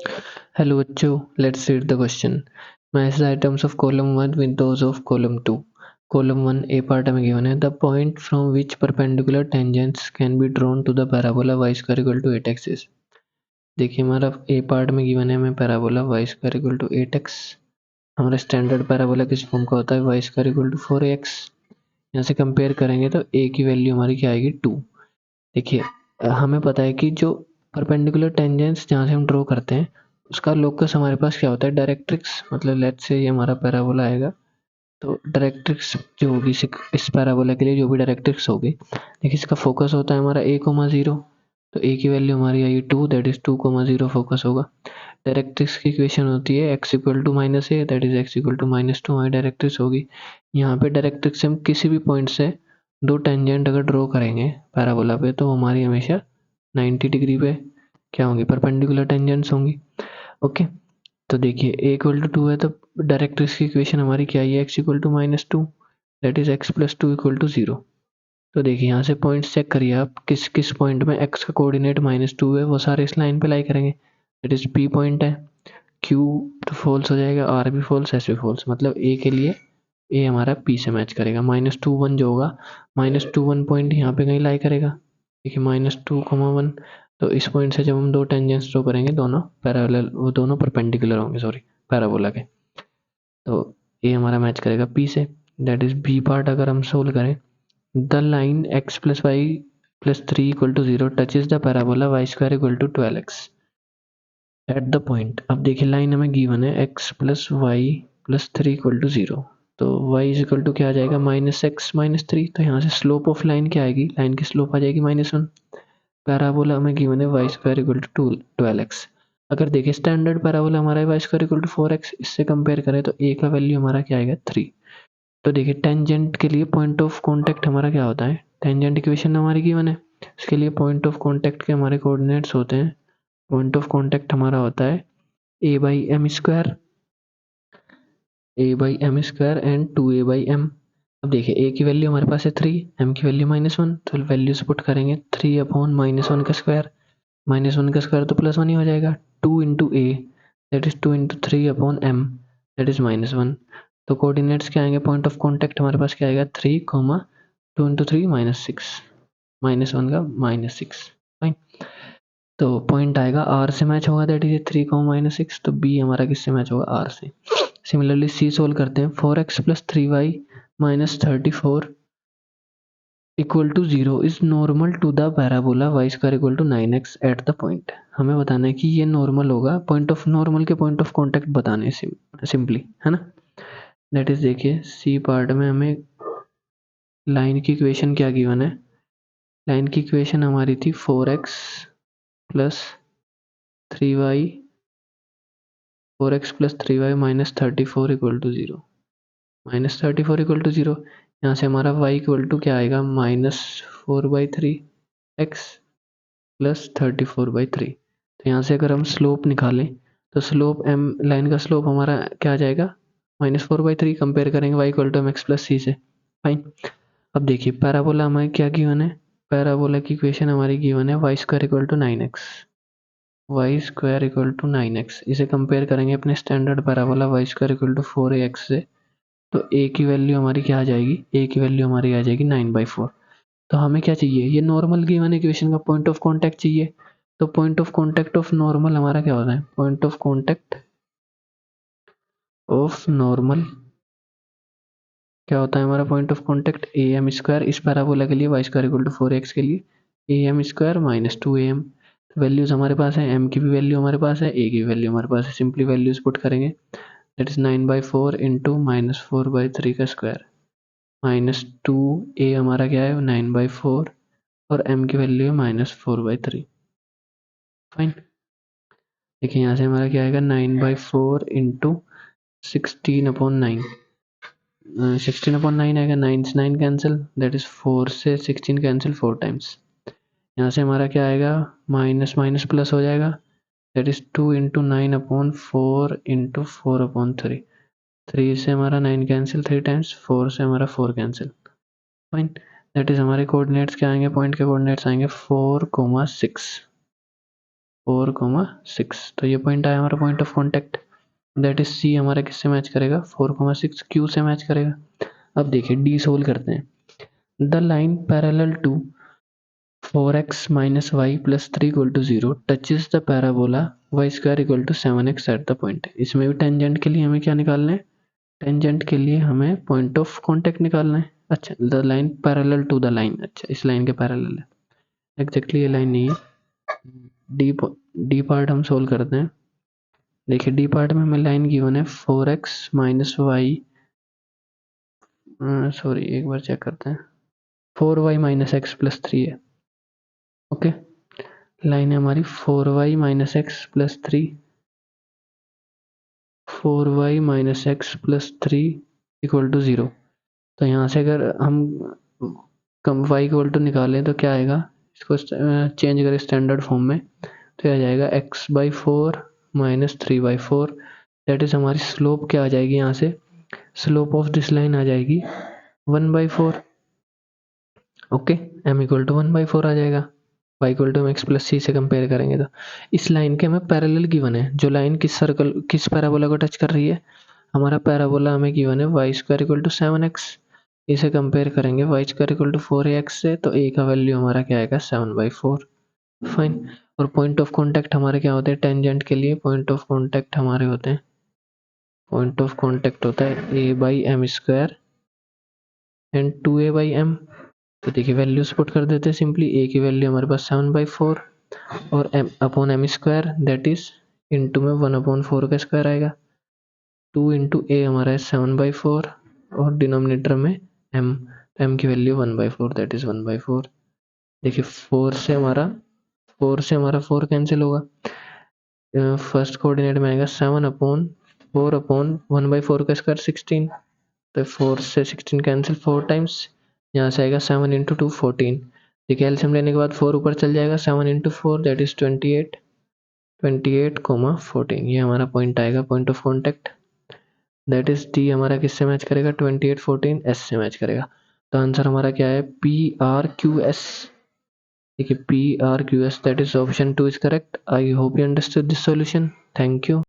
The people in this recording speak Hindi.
Hello बच्चों, let's read the question. Match the items of column 1 with those of column 2. Column 1 A part में given है the point from which perpendicular tangents can be drawn to the parabola y square equal to 8x. देखिए हमारा A part में given है हमें parabola y square equal to 8x. हमारा स्टैंडर्ड पैराबोला किस फॉर्म का होता है y square equal to 4x. यहाँ से कंपेयर करेंगे तो A की वैल्यू हमारी क्या आएगी 2. देखिए हमें पता है कि जो परपेंडिकुलर टेंजेंट्स जहाँ से हम ड्रॉ करते हैं उसका लोकस हमारे पास क्या होता है डायरेक्ट्रिक्स. मतलब लेट्स से ये हमारा पैराबोला आएगा तो डायरेक्ट्रिक्स जो होगी इस पैराबोला के लिए जो भी डायरेक्ट्रिक्स होगी, देखिए इसका फोकस होता है हमारा a,0. तो a की वैल्यू हमारी आई 2, दैट इज 2,0 फोकस होगा. डायरेक्ट्रिक्स की इक्वेशन होती है x equal to minus A, that is x equal to -2 हमारी डायरेक्ट्रिक्स होगी. यहाँ पे डायरेक्ट्रिक्स से हम किसी भी पॉइंट से दो टेंजेंट अगर ड्रॉ करेंगे पैराबोला पे तो हमारी हमेशा 90 डिग्री पे क्या होंगी, परपेंडिकुलर टेंजेंट्स होंगी. ओके तो देखिए a इक्वल टू 2 है तो डायरेक्ट्रिक्स की इक्वेशन हमारी क्या है, x equal to -2, that is x plus 2 equal to 0. तो देखिए यहाँ से पॉइंट चेक करिए आप, किस किस पॉइंट में x का कोऑर्डिनेट -2 है वो सारे इस लाइन पे लाई करेंगे. दैट इज p पॉइंट है, q तो फॉल्स हो जाएगा, r भी फॉल्स, s भी फॉल्स. मतलब a के लिए a हमारा p से मैच करेगा. -2 1 जो होगा, -2 1 पॉइंट यहाँ पे कहीं लाई करेगा. देखिए -2,1. तो इस पॉइंट से जब हम दो टेंजेंट्स ड्रॉ करेंगे दोनों पैरेलल, वो दोनों परपेंडिकुलर होंगे, सॉरी पैराबोला के. तो ए हमारा मैच करेगा पी से. दैट इज बी पार्ट अगर हम सोल्व करें, the line x plus Y plus 3 equal to 0 touches the parabola y square equal to 12x at the point. अब देखिए लाइन हमें गिवन है x plus Y plus 3 equal to 0. तो y इज इक्वल टू क्या आ जाएगा, -x -3. तो यहाँ से स्लोप ऑफ लाइन क्या आएगी, लाइन की स्लोप आ जाएगी -1. पैराबोला हमें गिवन है y square equal to 12x. अगर देखिए स्टैंडर्ड पैराबोला हमारा है y square equal to 4x, इससे कंपेयर करें तो a का वैल्यू हमारा क्या आएगा 3. तो देखिए टेंजेंट के लिए पॉइंट ऑफ कांटेक्ट हमारा क्या होता है, टेंजेंट इक्वेशन हमारी गिवन है, इसके लिए पॉइंट ऑफ कांटेक्ट के हमारे कोऑर्डिनेट्स होते हैं. पॉइंट ऑफ कांटेक्ट हमारा होता है a/m² एंड 2a/m. अब देखिए a की वैल्यू हमारे पास है 3, m की वैल्यू -1. तो वैल्यूज पुट करेंगे 3 अपॉन -1 का स्क्वायर, -1 का स्क्वायर तो +1 ही हो जाएगा. 2 into a that is 2 into 3 upon m that is -1. तो कोऑर्डिनेट्स क्या आएंगे, पॉइंट ऑफ कांटेक्ट हमारे पास क्या आएगा 3, 2 इंटू 3 -6, -1 का -6. फाइन. तो पॉइंट आएगा r से मैच होगा, दैट इज 3, -6. तो b हमारा किससे मैच होगा, r से. सिमिलरली c सोल्व करते हैं, 4x plus 3y minus 34 equal to 0 is normal to the parabola y square equal to 9x at the point. हमें बताना है कि ये नॉर्मल होगा, पॉइंट ऑफ नॉर्मल के पॉइंट ऑफ कांटेक्ट बताने सिंपली, है ना. दैट इज देखिए सी पार्ट में हमें लाइन की इक्वेशन क्या गिवन है, लाइन की इक्वेशन हमारी थी 4x plus 3y, 4x plus 3y minus 34 equal to 0, -34 equal to 0. यहाँ से हमारा y इक्वल टू क्या आएगा, -4/3x प्लस 34/3. तो यहाँ से अगर हम स्लोप निकालें तो स्लोप m लाइन का स्लोप हमारा क्या आ जाएगा, -4/3. कंपेयर करेंगे y equal to m x plus c से. फाइन. अब देखिए पैराबोला हमारे क्या गिवन है, पैराबोला की इक्वेशन हमारी गिवन है y square equal to 9x, y square equal to 9x. इसे कंपेयर करेंगे अपने standard parabola y square equal to 4ax से. तो a की वैल्यू हमारी क्या आ जाएगी, a की वैल्यू हमारी आ जाएगी 9/4. तो हमें क्या चाहिए, ये नॉर्मल गिवन इक्वेशन का पॉइंट ऑफ कांटेक्ट चाहिए. तो point of contact of normal हमारा क्या होता है, point of contact of normal क्या होता है हमारा, पॉइंट ऑफ कांटेक्ट am². इस पैराबोला के लिए y square equal to 4x के लिए am² माइनस 2am. वैल्यूज हमारे पास है, m की भी वैल्यू हमारे पास है, a की भी वैल्यू हमारे पास है. सिंपली वैल्यूज पुट करेंगे, दैट इज 9/4 इंटू -4/3 का स्क्वायर -2a हमारा क्या है 9/4 और m की वैल्यू है -4/3. फाइन. देखिए यहाँ से हमारा क्या आएगा 9/4 इंटू 16/9, 16/9 आएगा, 9 से 9 कैंसिल, दैट इज 4 से 16 कैंसिल 4 टाइम्स. यहाँ से हमारा क्या आएगा, माइनस माइनस प्लस हो जाएगा, दैट इज 2 इंटू 9/4 इंटू 4/3. 3 से हमारा 9 कैंसिल 3 टाइम्स, 4 से हमारा 4 कैंसिल. फाइन. दैट इज हमारे कोऑर्डिनेट्स क्या आएंगे, पॉइंट के कोऑर्डिनेट्स आएंगे 4, 6. 4,6। तो ये पॉइंट आया हमारा point of contact, that is C हमारा किससे मैच करेगा, 4,6 क्यू से मैच करेगा। अब देखिए डी सोल्व करते हैं। The line parallel to 4x minus y plus 3 equal to 0 touches the parabola y square equal to 7x at the point। इसमें भी टेंजेंट के लिए हमें क्या निकालना है, टेंजेंट के लिए हमें पॉइंट ऑफ कॉन्टैक्ट निकालना है। अच्छा, the line parallel to the line, अच्छा इस लाइन के पैरेलल है, एग्जैक्टली ये लाइन नहीं है। डी पार्ट हम सोल्व करते हैं। देखिए डी पार्ट में हमें लाइन गिवन है 4x माइनस वाई, सॉरी एक बार चेक करते हैं, 4y माइनस एक्स प्लस 3 है। ओके, लाइन है हमारी 4y minus X plus 3, 4y minus X plus 3 equal to 0। तो यहाँ से अगर हम कम y इक्वल टू निकालें तो क्या आएगा, इसको चेंज करें स्टैंडर्ड फॉर्म में तो आ जाएगा x by 4 minus 3/4। That is हमारी स्लोप क्या आ जाएगी, यहाँ से स्लोप ऑफ दिस लाइन आ जाएगी 1/4। ओके, m इक्वल टू 1/4 आ जाएगा, y equal to x plus c से कंपेयर करेंगे तो इस लाइन के हमें पैरेलल गिवन है। जो लाइन किस सर्कल किस पैराबोला को टच कर रही है, हमारा पैराबोला हमें गिवन है Y square equal to 7x। इसे कंपेयर करेंगे Y square equal to 4ax से, तो a का वैल्यू हमारा क्या आएगा 7/4। फाइन। और पॉइंट ऑफ कॉन्टैक्ट हमारे क्या होते हैं, टेंजेंट के लिए पॉइंट ऑफ कॉन्टैक्ट हमारे होते हैं, पॉइंट ऑफ कॉन्टैक्ट होता है a by M square and 2a by M. तो देखिए वैल्यूज पुट कर देते हैं सिंपली, a की वैल्यू हमारे पास 7/4 और m upon M square that is into में 1/4 का स्क्वायर आएगा, 2 इंटू ए हमारा है 7/4 और डिनोमिनेटर में m, तो m की वैल्यू 1/4 दैट इज 1/4। देखिए 4 से हमारा 4 कैंसिल होगा, फर्स्ट कोऑर्डिनेट में आएगा 7/4 अपॉन 1/4 का स्क्वायर 16, तो 4 से 16 कैंसिल 4 टाइम्स, यहाँ से आएगा 7 इंटू 2 14। देखिए एलसीएम लेने के बाद 4 ऊपर चल जाएगा, 7 इंटू 4 दैट इज 28, 28,14 ये हमारा पॉइंट आएगा, point of contact. That is D हमारा किससे मैच करेगा, 28,14 एस से मैच करेगा। तो आंसर हमारा क्या है, PRQS। देखिए PRQS that is option 2 is correct. I hope you understood this solution. Thank you.